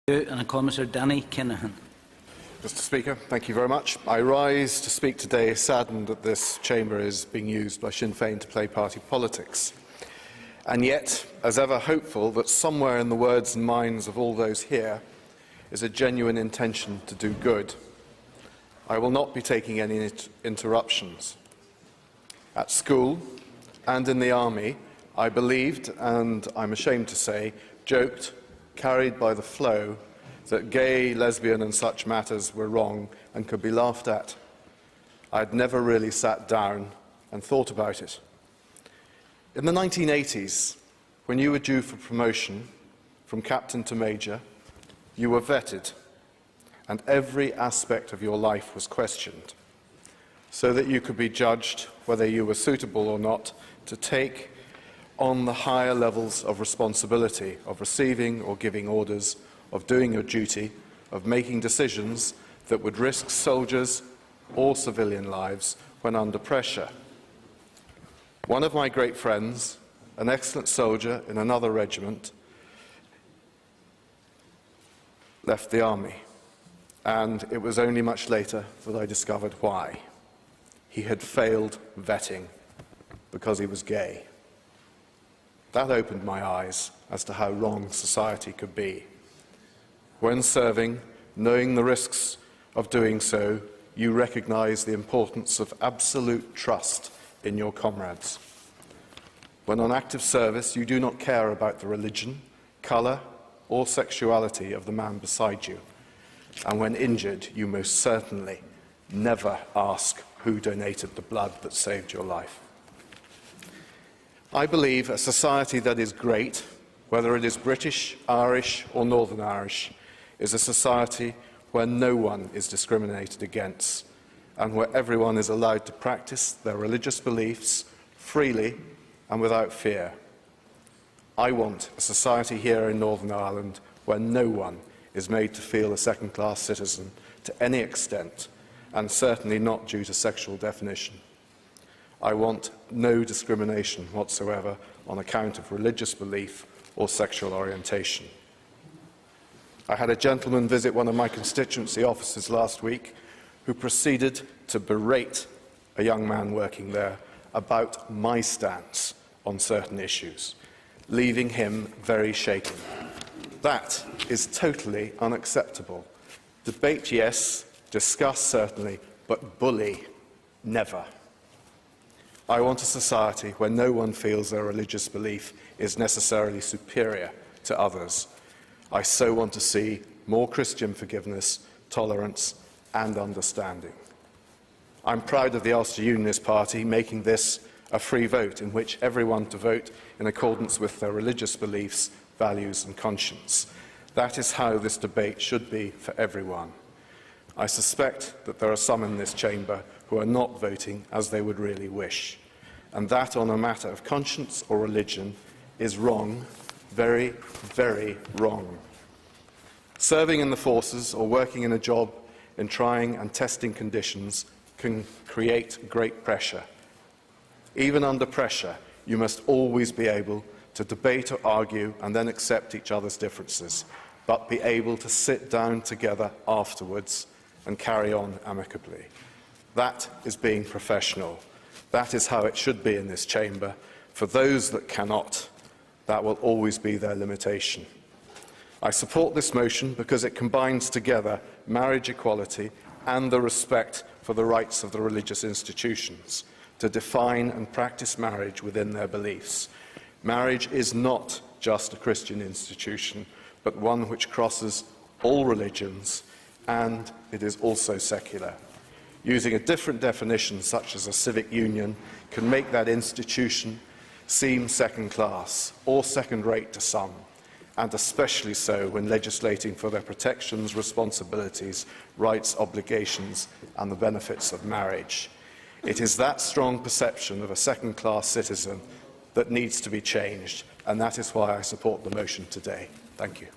And I call Mr. Danny Kinahan. Mr. Speaker, thank you very much. I rise to speak today saddened that this chamber is being used by Sinn Féin to play party politics. And yet, as ever, hopeful that somewhere in the words and minds of all those here is a genuine intention to do good. I will not be taking any interruptions. At school and in the army, I believed, and I'm ashamed to say, joked, carried by the flow, that gay, lesbian and such matters were wrong and could be laughed at. I'd never really sat down and thought about it. In the 1980s, when you were due for promotion from captain to major, you were vetted, and every aspect of your life was questioned, so that you could be judged whether you were suitable or not to take on the higher levels of responsibility, of receiving or giving orders, of doing your duty, of making decisions that would risk soldiers' or civilian lives when under pressure. One of my great friends, an excellent soldier in another regiment, left the army, and it was only much later that I discovered why. He had failed vetting because he was gay. That opened my eyes as to how wrong society could be. When serving, knowing the risks of doing so, you recognise the importance of absolute trust in your comrades. When on active service, you do not care about the religion, colour or sexuality of the man beside you. And when injured, you most certainly never ask who donated the blood that saved your life. I believe a society that is great, whether it is British, Irish or Northern Irish, is a society where no one is discriminated against and where everyone is allowed to practice their religious beliefs freely and without fear. I want a society here in Northern Ireland where no one is made to feel a second-class citizen to any extent, and certainly not due to sexual definition. I want no discrimination whatsoever on account of religious belief or sexual orientation. I had a gentleman visit one of my constituency offices last week who proceeded to berate a young man working there about my stance on certain issues, leaving him very shaken. That is totally unacceptable. Debate, yes. Discuss, certainly. But bully, never. I want a society where no one feels their religious belief is necessarily superior to others. I so want to see more Christian forgiveness, tolerance and understanding. I'm proud of the Ulster Unionist Party making this a free vote in which everyone to vote in accordance with their religious beliefs, values and conscience. That is how this debate should be for everyone. I suspect that there are some in this chamber who are not voting as they would really wish, and that on a matter of conscience or religion is wrong, very, very wrong. Serving in the forces or working in a job in trying and testing conditions can create great pressure. Even under pressure, you must always be able to debate or argue and then accept each other's differences, but be able to sit down together afterwards and carry on amicably. That is being professional. That is how it should be in this chamber. For those that cannot, that will always be their limitation. I support this motion because it combines together marriage equality and the respect for the rights of the religious institutions to define and practice marriage within their beliefs. Marriage is not just a Christian institution, but one which crosses all religions, and it is also secular. Using a different definition, such as a civic union, can make that institution seem second-class or second-rate to some, and especially so when legislating for their protections, responsibilities, rights, obligations and the benefits of marriage. It is that strong perception of a second-class citizen that needs to be changed, and that is why I support the motion today. Thank you.